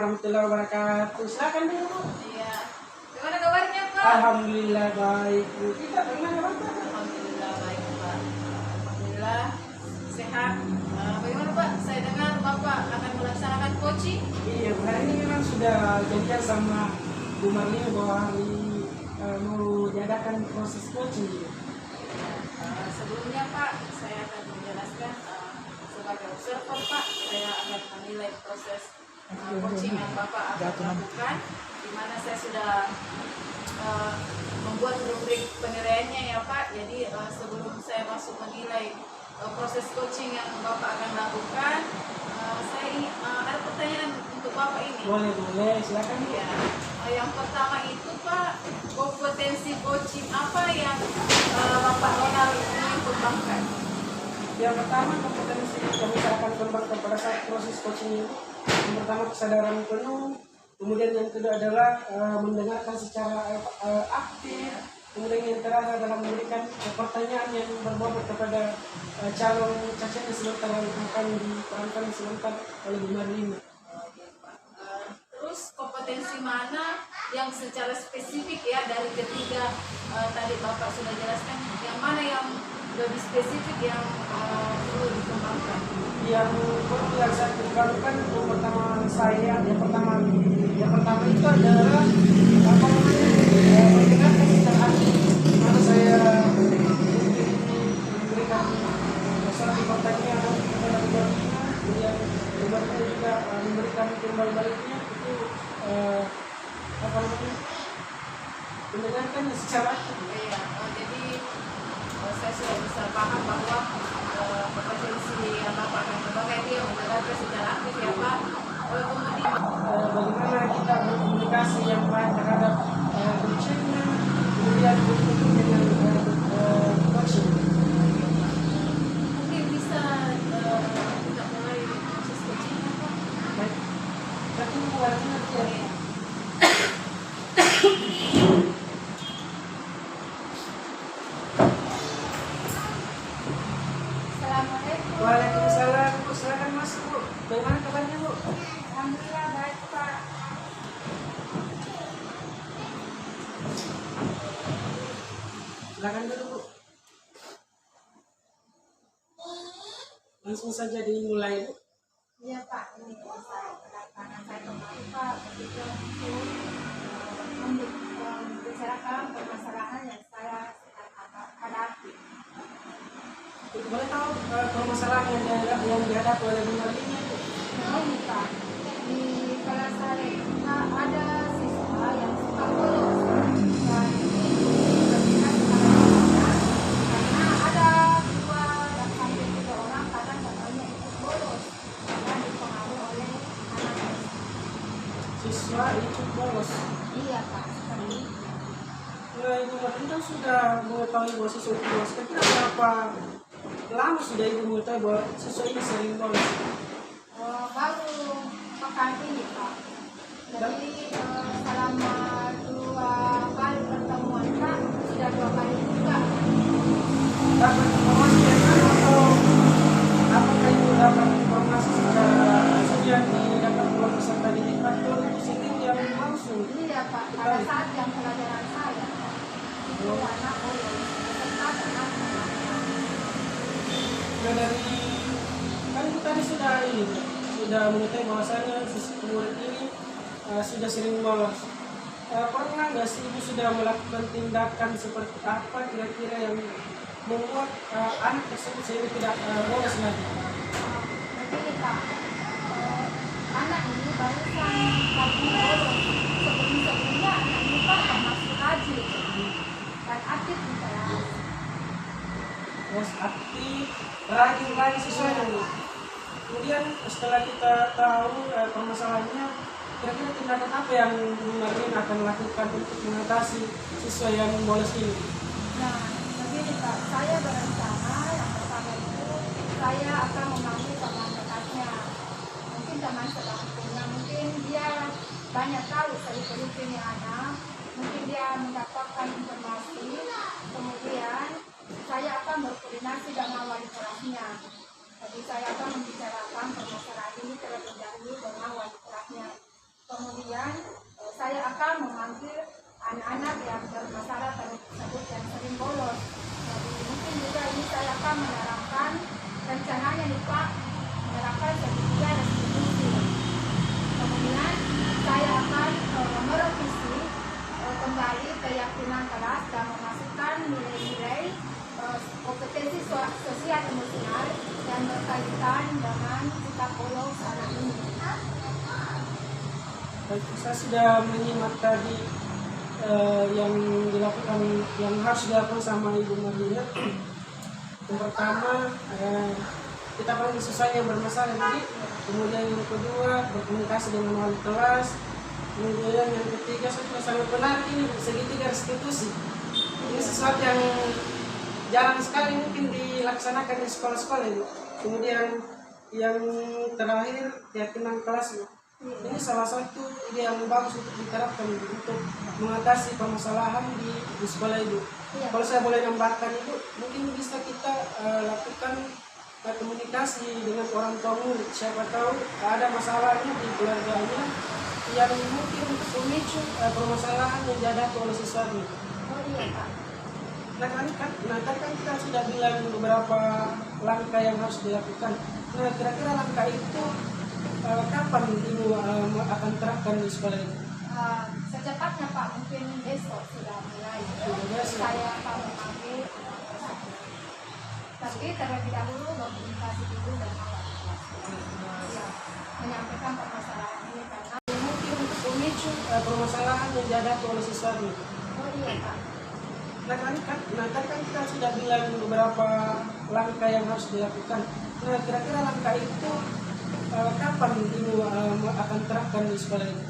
warahmatullahi wabarakatuh. Silakan dulu, Bu. Iya. Gimana kabarnya, Pak? Alhamdulillah baik, Bu. Kita bagaimana, Pak? Alhamdulillah baik, Pak. Alhamdulillah sehat. Bagaimana, Pak? Saya dengar Bapak akan melaksanakan coaching. Iya, Bu. Hari ini memang sudah janjian sama Bu Marlina bahwa hari mau diadakan proses coaching. Sebelumnya, Pak, saya akan menjelaskan sebagai observer, Pak, saya akan menilai proses coaching yang Bapak akan lakukan, di mana saya sudah membuat rubrik penilaiannya ya, Pak. Jadi sebelum saya masuk menilai proses coaching yang Bapak akan lakukan, saya ingin ada pertanyaan untuk Bapak ini. Boleh, silakan. Ya, yang pertama itu, Pak, kompetensi coaching apa yang Bapak Ronald ingin kembangkan? Yang pertama, kompetensi yang bisa akan kembangkan pada saat proses coaching ini. Yang pertama, kesadaran penuh. Kemudian yang kedua adalah mendengarkan secara aktif. Kemudian yang terakhir adalah memberikan pertanyaan yang berbobot kepada calon cacat yang sebentar yang akan diperankan sebentar oleh Bu Marlina. Terus kompetensi mana yang secara spesifik ya dari ketiga tadi Bapak sudah jelaskan, yang mana yang lebih spesifik yang perlu dikembangkan? Yang perlu yang saya kembangkan untuk yang pertama itu adalah apa namanya mendengarkan secara aktif. Mana saya memberikan suatu pertanyaan kepada Bu Marlina, kemudian Bu Marlina juga memberikan timbal baliknya itu apa namanya mendengarkan secara aktif. Iya, jadi saya sudah bisa paham bahwa kompetensi yang Bapak akan kembangkan itu yang mendengarkan secara aktif ya, Pak. Kemudian bagaimana kita berkomunikasi yang baik terhadap dosennya, kemudian bertemu dengan coaching. mungkin bisa kita mulai proses coachingnya, Pak. Baik, tapi warnanya dia. Assalamualaikum. Waalaikumsalam, Bu. Silakan masuk, Bu. Bagaimana kabarnya, Bu? Alhamdulillah baik, Pak. Silakan dulu, Bu. Langsung saja dimulai, Bu. Iya, Pak. Ini saya kedatangan saya kemarin, Pak, ketika membicarakan permasalahan yang saya hadapi. Boleh tahu permasalahan yang dihadapi oleh Bu Marlina, Bu? Ini, Pak, di kelas saya ada siswa yang suka bolos. Dan ini berminat karena ada 2 sampai 3 orang kadang katanya ikut bolos karena dipengaruhi oleh anak. Siswa ikut bolos. Iya, Pak, seperti itu. Nah, Ibu Marlina sudah mengetahui bahwa siswa itu bolos. Kira berapa lama sudah Ibu mengetahui bahwa siswa ini sering bolos? Baru pekan ini, Pak. Jadi selama 2 kali pertemuan, Pak, sudah 2 kali juga. Dapat informasi dari mana atau apakah Ibu dapat informasi secara sudah didapat oleh peserta didik atau itu sendiri yang langsung? Iya, Pak, pada saat yang pelajaran saya itu anak bolos, peserta anak bolos. Nah, dari kan Ibu tadi sudah mengetahui bahwasanya siswa murid ini sudah sering bolos. Pernah nggak sih Ibu sudah melakukan tindakan seperti apa kira-kira yang membuat anak tersebut sehingga tidak bolos lagi? Begini, Pak, anak ini barusan lagi bolos. Sebelum-sebelumnya anak ini, Pak, masih rajin dan aktif di kelas. Terus aktif, rajin sesuai ini. Kemudian setelah kita tahu permasalahannya, kira-kira tindakan apa yang Bu Marlina akan lakukan untuk mengatasi siswa yang bolos ini? Nah, begini, Pak, saya berencana yang pertama itu saya akan memanggil teman dekatnya, mungkin teman sebangkunya, mungkin dia banyak tahu seluk-beluk ini anak, mungkin dia mendapatkan informasi, kemudian saya akan berkoordinasi dengan wali kelasnya. Jadi saya akan membicarakan permasalahan ini terlebih dahulu dengan wali kelasnya. Kemudian saya akan memanggil anak-anak yang bermasalah tersebut yang sering bolos. Jadi mungkin juga ini saya akan menerapkan rencananya nih Pak, menerapkan segitiga restitusi. Kemudian saya akan merevisi kembali keyakinan kelas dan memasukkan nilai-nilai kompetensi sosial emosional yang berkaitan dengan sikap bolos anak ini. Baik, saya sudah menyimak tadi yang dilakukan, yang harus dilakukan sama Ibu Marlina. Yang pertama, kita paling susah yang bermasalah tadi. Kemudian yang kedua, berkomunikasi dengan wali kelas. Kemudian yang ketiga, saya sudah sangat benar ini segitiga restitusi. Ini sesuatu yang jarang sekali mungkin dilaksanakan di sekolah-sekolah ini. Kemudian yang terakhir, keyakinan kelas. Ini salah satu ide yang bagus untuk diterapkan untuk mengatasi permasalahan di sekolah itu. Kalau saya boleh nambahkan itu, mungkin bisa kita lakukan komunikasi dengan orang tua murid. Siapa tahu ada masalahnya di keluarganya yang mungkin memicu permasalahan yang dihadapi oleh siswanya. Oh iya Pak. Nah kan kita sudah bilang beberapa langkah yang harus dilakukan. Nah kira-kira langkah itu kapan Ibu akan terapkan di sekolah ini? Secepatnya Pak, mungkin besok sudah mulai. Saya akan memanggil tapi terlebih dahulu berkomunikasi dulu dengan awal kelas. Ya, menyampaikan permasalahan ini karena mungkin untuk memicu permasalahan yang dihadapi oleh siswanya. oh iya Pak. Nah kan kita sudah bilang beberapa langkah yang harus dilakukan. Nah kira-kira langkah itu kapan Ibu akan terapkan di sekolah ini?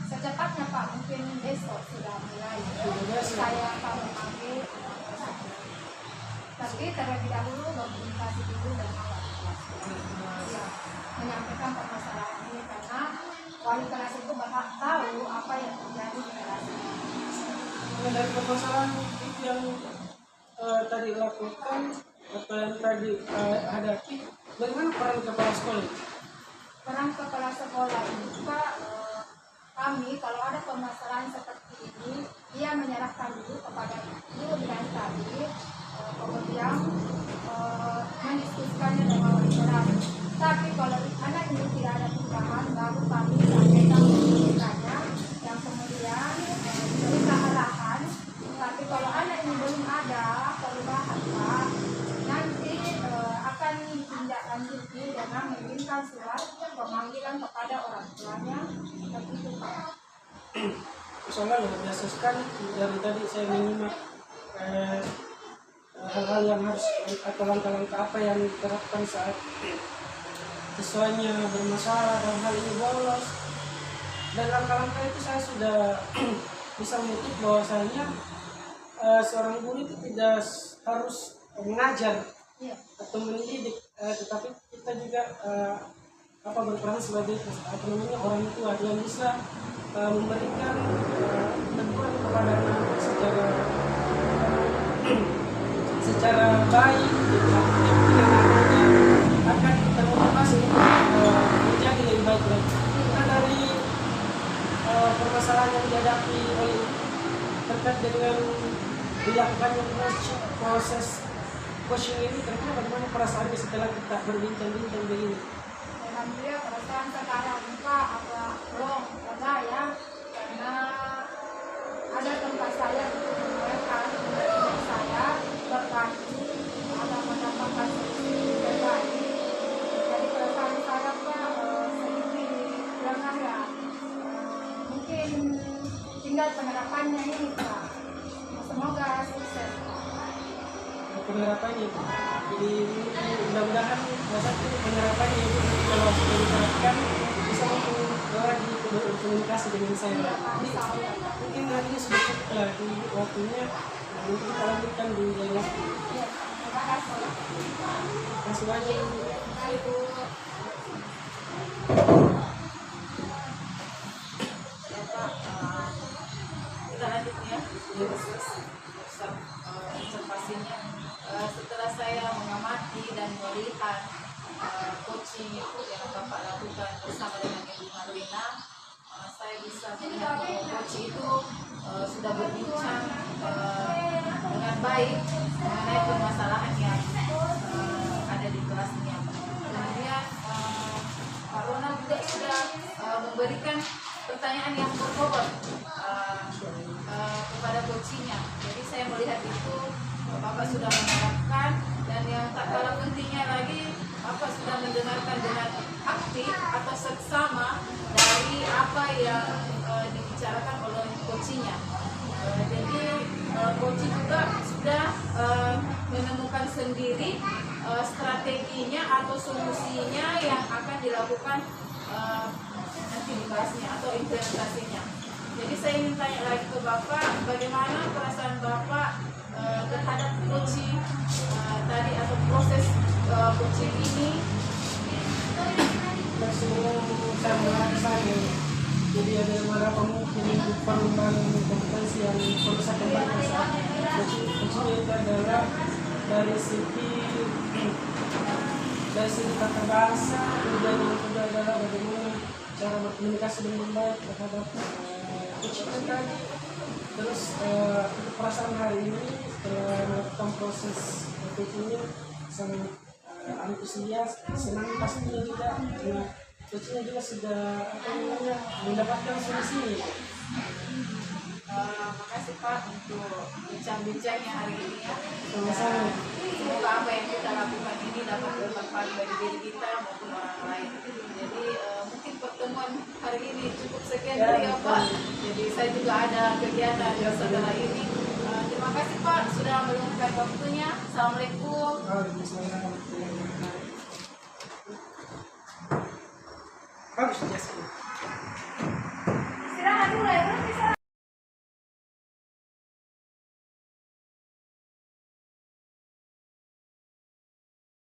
Secepatnya Pak, mungkin besok sudah mulai. Saya akan memanggil tapi terlebih dahulu berkomunikasi dulu dengan awal kelas. Ya, menyampaikan permasalahan ini karena wali kelas itu berhak tahu apa yang terjadi di kelasnya. Dari permasalahan itu yang tadi lakukan atau yang tadi hadapi, bagaimana peran kepala sekolah? Peran kepala sekolah itu Pak, kami kalau ada permasalahan seperti ini, dia menyerahkan dulu kepada guru dan tadi, kemudian mendiskusikannya dengan wali kelas. Tapi kalau anak ini tidak ada perubahan, baru kami sampaikan pendidikannya yang kemudian diberikan arahan. Tapi kalau anak ini belum ada perubahan Pak, nanti akan ditindaklanjuti dengan mengirimkan surat pemanggilan kepada orang tuanya. Begitu Pak. Soalnya luar biasa sekali dari tadi saya menyimak hal-hal yang harus atau langkah-langkah apa yang diterapkan saat siswanya bermasalah dan hal ini bolos. Dan langkah-langkah itu saya sudah bisa menutup bahwasanya seorang guru itu tidak harus mengajar atau mendidik, tetapi kita juga berperan sebagai orang tua yang bisa memberikan teguran kepada anak secara baik, artinya anaknya akan termotivasi menjadi lebih baik lagi. Karena dari permasalahan yang dihadapi oleh terkait dengan dilakukannya proses coaching ini, kira-kira bagaimana perasaannya setelah kita berbincang-bincang begini? Alhamdulillah perasaan sekarang Pak agak belum lega ya, karena ada tempat saya untuk mendengarkan saya berbagi, ada mendapatkan solusi terbaik. Jadi perasaan saya Pak sedikit lega ya. Mungkin tinggal penerapannya ini Pak. Semoga sukses Pak. Penerapannya, jadi mudah-mudahan penerapannya itu kalau sudah diterapkan bisa lagi berkomunikasi dengan saya. Jadi mungkin hari ini sudah cukup lagi waktunya, untuk kita lanjutkan di lain waktu. Terima kasih. Terima kasih banyak. Kita lanjut ya. Observasinya. Setelah saya mengamati dan melihat coaching itu yang Bapak lakukan bersama dengan Ibu Marlina, saya bisa melihat bahwa coach itu sudah berbincang dengan baik mengenai permasalahan yang ada di kelasnya. Kemudian Pak Ronald juga sudah memberikan pertanyaan yang berbobot kepada coachnya. Jadi saya melihat itu Bapak sudah menerapkan, dan yang tak kalah pentingnya lagi Bapak sudah mendengarkan dengan aktif atau seksama dari apa yang dibicarakan oleh coachnya. Jadi coach juga sudah menemukan sendiri strateginya atau solusinya yang akan dilakukan nanti di kelasnya atau implementasinya. Jadi saya ingin tanya lagi ke Bapak, bagaimana perasaan Bapak terhadap coaching tadi atau proses coaching ini? Saya merasa jadi ada beberapa mungkin pengembangan kompetensi yang perlu saya kembangkan saat coaching itu adalah dari segi tata bahasa, kemudian yang kedua adalah bagaimana cara berkomunikasi dengan baik terhadap coaching tadi. Terus untuk perasaan hari ini setelah melakukan proses coachingnya sangat antusias, senang pastinya juga karena coachingnya juga sudah mendapatkan solusi. Makasih Pak untuk bincang-bincangnya hari ini ya. Sama-sama. Semoga apa yang kita lakukan ini dapat bermanfaat bagi diri kita maupun orang lain. Jadi mungkin pertemuan hari ini cukup sekian dulu ya Pak. Jadi saya juga ada kegiatan setelah ini. Terima kasih Pak sudah meluangkan waktunya. Assalamualaikum. Bagus, Jessica.